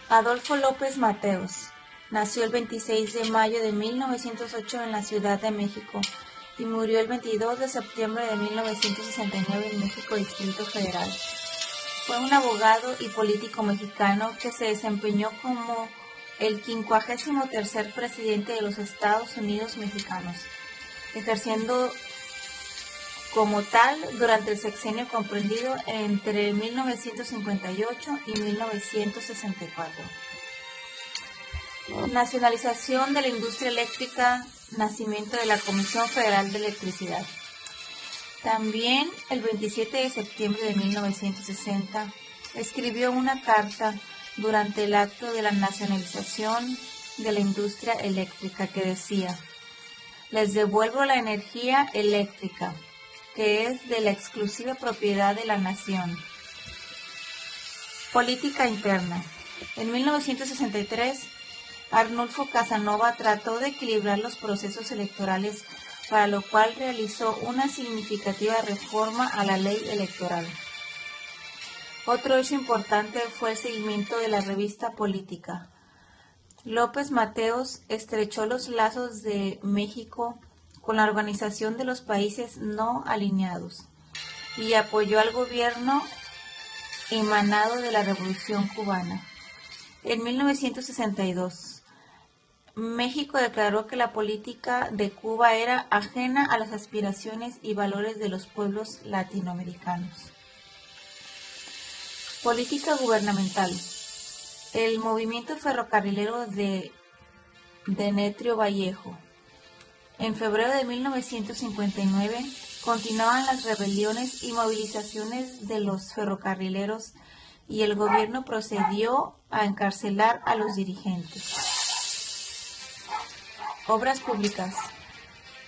Adolfo López Mateos nació el 26 de mayo de 1908 en la Ciudad de México y murió el 22 de septiembre de 1969 en México, Distrito Federal. Fue un abogado y político mexicano que se desempeñó como el 53º presidente de los Estados Unidos mexicanos, ejerciendo como tal durante el sexenio comprendido entre 1958 y 1964. Nacionalización de la industria eléctrica, nacimiento de la Comisión Federal de Electricidad. También el 27 de septiembre de 1960 escribió una carta durante el acto de la nacionalización de la industria eléctrica que decía: les devuelvo la energía eléctrica, que es de la exclusiva propiedad de la nación. Política interna. En 1963, Arnulfo Casanova trató de equilibrar los procesos electorales, para lo cual realizó una significativa reforma a la ley electoral. Otro hecho importante fue el seguimiento de la revista Política. López Mateos estrechó los lazos de México con la Organización de los Países No Alineados y apoyó al gobierno emanado de la Revolución Cubana. En 1962, México declaró que la política de Cuba era ajena a las aspiraciones y valores de los pueblos latinoamericanos. Política gubernamental. El movimiento ferrocarrilero de Demetrio Vallejo. En febrero de 1959 continuaban las rebeliones y movilizaciones de los ferrocarrileros y el gobierno procedió a encarcelar a los dirigentes. Obras públicas.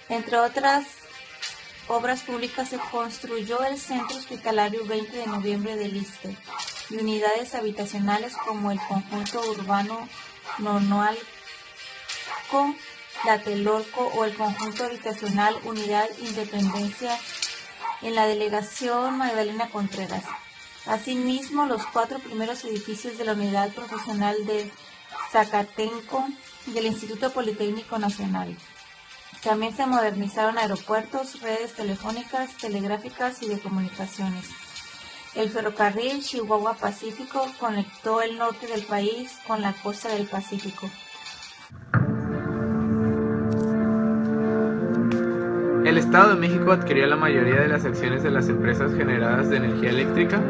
Entre otras obras públicas se construyó el Centro Hospitalario 20 de Noviembre del Ixtle y unidades habitacionales como el Conjunto Urbano Nonoalco, Tlatelolco o el Conjunto Habitacional Unidad Independencia en la Delegación Magdalena Contreras. Asimismo, los 4 primeros edificios de la Unidad Profesional de Zacatenco del Instituto Politécnico Nacional. También se modernizaron aeropuertos, redes telefónicas, telegráficas y de comunicaciones. El ferrocarril Chihuahua-Pacífico conectó el norte del país con la costa del Pacífico. El Estado de México adquirió la mayoría de las acciones de las empresas generadoras de energía eléctrica,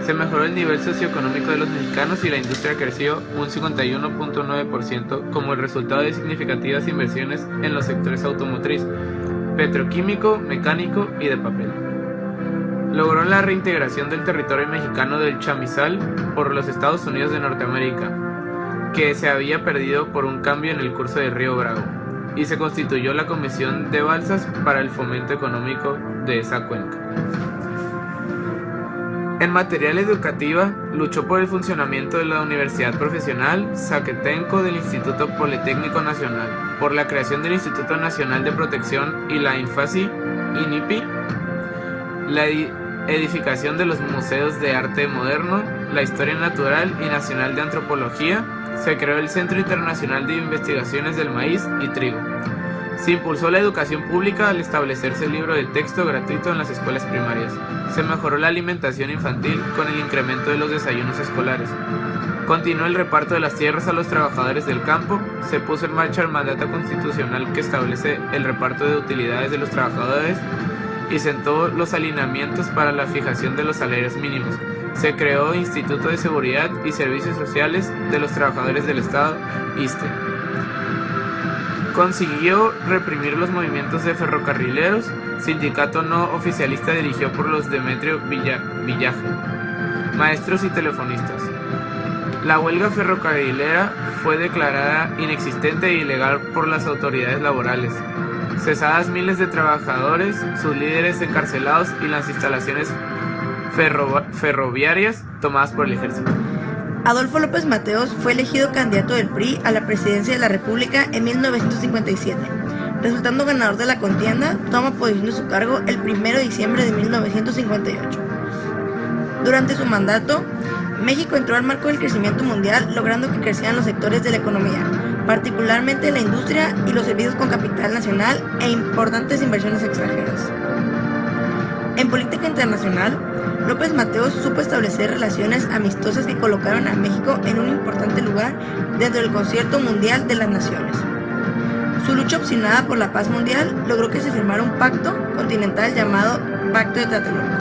se mejoró el nivel socioeconómico de los mexicanos y la industria creció un 51.9% como el resultado de significativas inversiones en los sectores automotriz, petroquímico, mecánico y de papel. Logró la reintegración del territorio mexicano del chamizal por los Estados Unidos de Norteamérica, que se había perdido por un cambio en el curso del río Bravo, y se constituyó la Comisión de Balsas para el fomento económico de esa cuenca. En materia educativa, luchó por el funcionamiento de la Universidad Profesional Zacatenco del Instituto Politécnico Nacional, por la creación del Instituto Nacional de Protección y la INFACI, INIPI, la edificación de los museos de arte moderno, la historia natural y nacional de antropología. Se creó el Centro Internacional de Investigaciones del Maíz y Trigo. Se impulsó la educación pública al establecerse el libro de texto gratuito en las escuelas primarias. Se mejoró la alimentación infantil con el incremento de los desayunos escolares. Continuó el reparto de las tierras a los trabajadores del campo. Se puso en marcha el mandato constitucional que establece el reparto de utilidades de los trabajadores y sentó los alineamientos para la fijación de los salarios mínimos. Se creó Instituto de Seguridad y Servicios Sociales de los Trabajadores del Estado, ISSSTE. Consiguió reprimir los movimientos de ferrocarrileros, sindicato no oficialista dirigido por los Demetrio Villaje, maestros y telefonistas. La huelga ferrocarrilera fue declarada inexistente e ilegal por las autoridades laborales. Cesadas miles de trabajadores, sus líderes encarcelados y las instalaciones ferroviarias tomadas por el ejército. Adolfo López Mateos fue elegido candidato del PRI a la presidencia de la República en 1957. Resultando ganador de la contienda, toma posesión de su cargo el 1 de diciembre de 1958. Durante su mandato, México entró al marco del crecimiento mundial, logrando que crecieran los sectores de la economía, particularmente la industria y los servicios con capital nacional e importantes inversiones extranjeras. En política internacional, López Mateos supo establecer relaciones amistosas que colocaron a México en un importante lugar dentro del concierto mundial de las naciones. Su lucha obstinada por la paz mundial logró que se firmara un pacto continental llamado Pacto de Tlatelolco.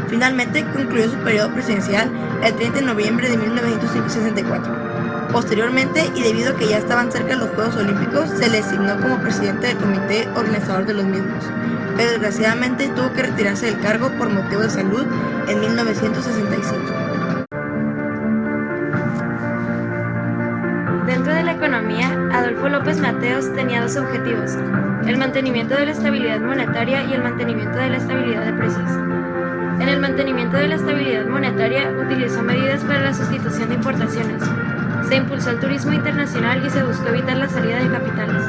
Finalmente concluyó su periodo presidencial el 30 de noviembre de 1964. Posteriormente, y debido a que ya estaban cerca los Juegos Olímpicos, se le designó como presidente del comité organizador de los mismos, pero desgraciadamente tuvo que retirarse del cargo por motivos de salud en 1965. Dentro de la economía, Adolfo López Mateos tenía dos objetivos: el mantenimiento de la estabilidad monetaria y el mantenimiento de la estabilidad de precios. En el mantenimiento de la estabilidad monetaria, utilizó medidas para la sustitución de importaciones. Se impulsó el turismo internacional y se buscó evitar la salida de capitales.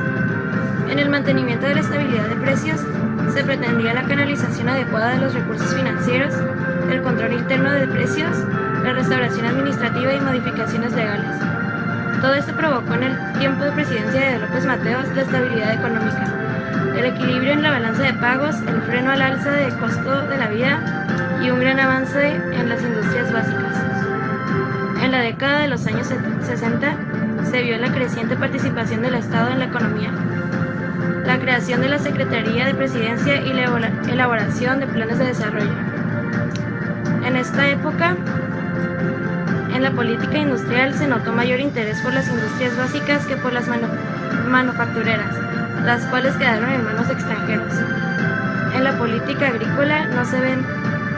En el mantenimiento de la estabilidad de precios, se pretendía la canalización adecuada de los recursos financieros, el control interno de precios, la restauración administrativa y modificaciones legales. Todo esto provocó en el tiempo de presidencia de López Mateos la estabilidad económica, el equilibrio en la balanza de pagos, el freno al alza de costo de la vida y un gran avance en las industrias básicas. En la década de los años 60 se vio la creciente participación del Estado en la economía, la creación de la Secretaría de Presidencia y la elaboración de planes de desarrollo. En esta época, en la política industrial se notó mayor interés por las industrias básicas que por las manufactureras, las cuales quedaron en manos de extranjeros. En la política agrícola no se ve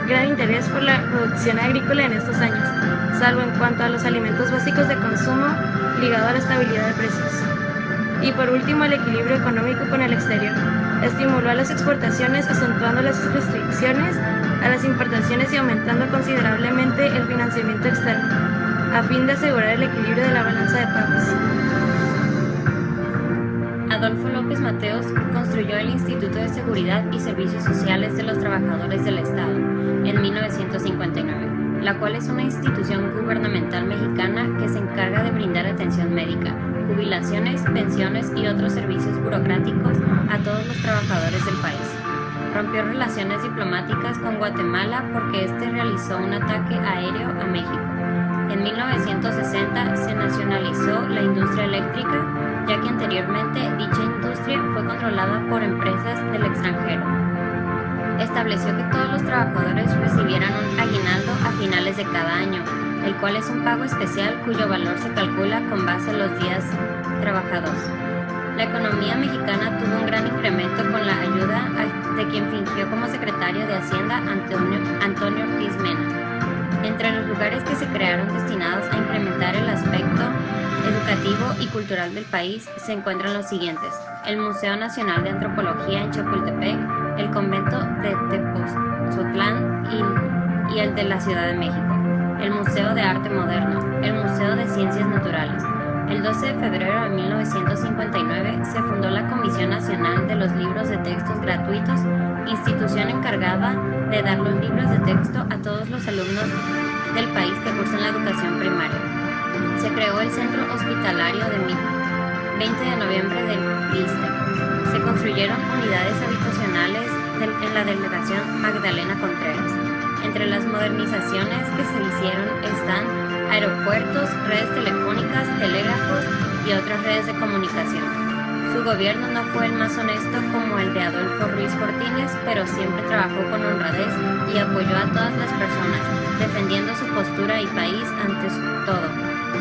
gran interés por la producción agrícola en estos años, salvo en cuanto a los alimentos básicos de consumo ligado a la estabilidad de precios. Y por último, el equilibrio económico con el exterior. Estimuló a las exportaciones, acentuando las restricciones a las importaciones y aumentando considerablemente el financiamiento externo, a fin de asegurar el equilibrio de la balanza de pagos. Adolfo López Mateos construyó el Instituto de Seguridad y Servicios Sociales de los Trabajadores del Estado en 1959, la cual es una institución gubernamental mexicana que se encarga de brindar atención médica, jubilaciones, pensiones y otros servicios burocráticos a todos los trabajadores del país. Rompió relaciones diplomáticas con Guatemala porque éste realizó un ataque aéreo a México. En 1960 se nacionalizó la industria eléctrica, ya que anteriormente dicha industria fue controlada por empresas del extranjero. Estableció que todos los trabajadores recibieran un aguinaldo a finales de cada año, el cual es un pago especial cuyo valor se calcula con base en los días trabajados. La economía mexicana tuvo un gran incremento con la ayuda de quien fingió como secretario de Hacienda Antonio Ortiz Mena. Entre los lugares que se crearon destinados a incrementar el aspecto educativo y cultural del país se encuentran los siguientes: el Museo Nacional de Antropología en Chapultepec, el Convento de Tepoztlán y el de la Ciudad de México, el Museo de Arte Moderno, el Museo de Ciencias Naturales. El 12 de febrero de 1959 se fundó la Comisión Nacional de los Libros de Textos Gratuitos, institución encargada de dar los libros de texto a todos los alumnos del país que cursan la educación primaria. Se creó el Centro Hospitalario de 20 de noviembre del ISSSTE. Se construyeron unidades habitacionales en la delegación Magdalena Contreras. Entre las modernizaciones que se hicieron están aeropuertos, redes telefónicas, telégrafos y otras redes de comunicación. Su gobierno no fue el más honesto como el de Adolfo Ruiz Cortines, pero siempre trabajó con honradez y apoyó a todas las personas, defendiendo su postura y país ante todo.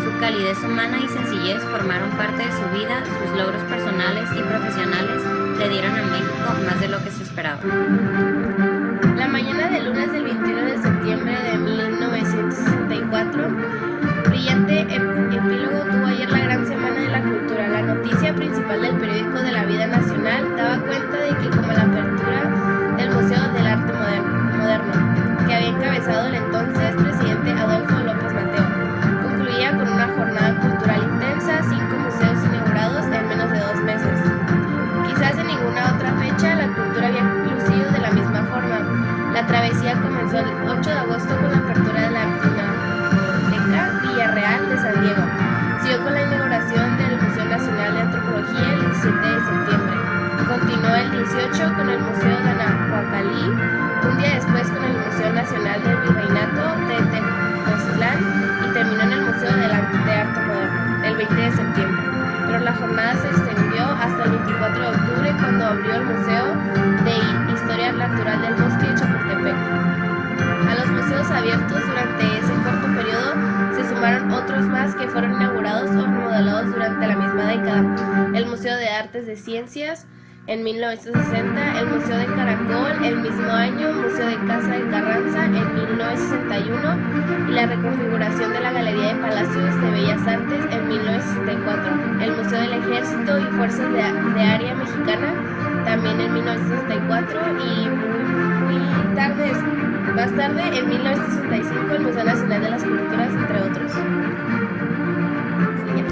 Su calidez humana y sencillez formaron parte de su vida, sus logros personales y profesionales le dieron a México más de lo que se esperaba. La mañana del lunes del 21 de septiembre de 1964, brillante epílogo tuvo ayer la gran semana de la cultura. La noticia principal del periódico de la Vida Nacional daba cuenta de que como la apertura del Museo del Arte Moderno, que había encabezado el entonces presidente Adolfo López Mateos, concluía con una jornada cultural intensa, 5 museos inaugurados en menos de 2 meses. Quizás en ninguna otra fecha la cultura había lucido de la misma forma. La travesía comenzó el 8 de agosto con la apertura de la de San Diego. Siguió con la inauguración del Museo Nacional de Antropología el 17 de septiembre. Continuó el 18 con el Museo de Anahuacalli, un día después con el Museo Nacional del Virreinato de Tepoztlán y terminó en el Museo de Arte Moderno el 20 de septiembre. Pero la jornada se extendió hasta el 24 de octubre cuando abrió el Museo de Historia Natural del Bosque de Chapultepec. A los museos abiertos durante ese corto periodo se sumaron otros más que fueron inaugurados o remodelados durante la misma década: el Museo de Artes de Ciencias en 1960, el Museo de Caracol el mismo año, Museo de Casa de Carranza en 1961 y la reconfiguración de la Galería de Palacios de Bellas Artes en 1964, el Museo del Ejército y Fuerzas de Área Mexicana también en 1964 y más tarde en 1965 el Museo Nacional de las Culturas, entre otros.